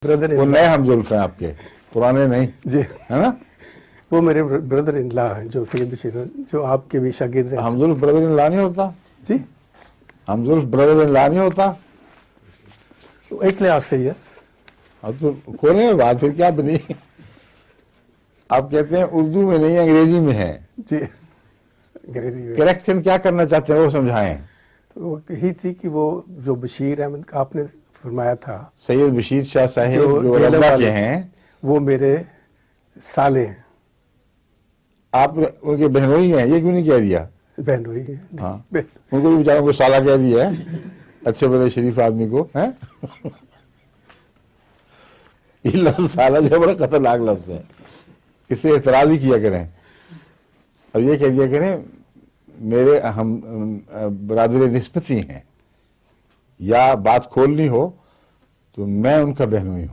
Brother वो नए हमजुल्फ हैं आपके, पुराने नहीं जी, है ना। वो मेरे ब्रदर इन लॉ हैं जो सैयद बशीर, जो आपके भी शागिर्द रहे। हमजुल्फ ब्रदर इन लॉ नहीं होता, जी, हमजुल्फ ब्रदर इन लॉ नहीं होता। एक लिहाज से यस। अब तो खोले बात, फिर क्या बनी। आप कहते हैं उर्दू में नहीं अंग्रेजी में है। जी, अंग्रेजी में। करेक्शन क्या करना चाहते हैं वो समझाएं। वो यही थी कि वो जो बशीर अहमद का आपने फरमाया था, सैयद बशीर शाह साहब जो जेलर रब्बा वाले के हैं, वो मेरे साले हैं, आप उनके बहनोई हैं, ये क्यों नहीं कह दिया। बहनोई है। हाँ, उनको भी बेचारों को साला कह दिया है, अच्छे बड़े शरीफ आदमी को है। ये लफ्ज साला जो बड़ा खतरनाक लफ्ज है, इससे एतराज ही किया करें। अब ये कह दिया करें मेरे हम बरादर निस्बती हैं, या बात खोलनी हो तो मैं उनका बहनोई हूं।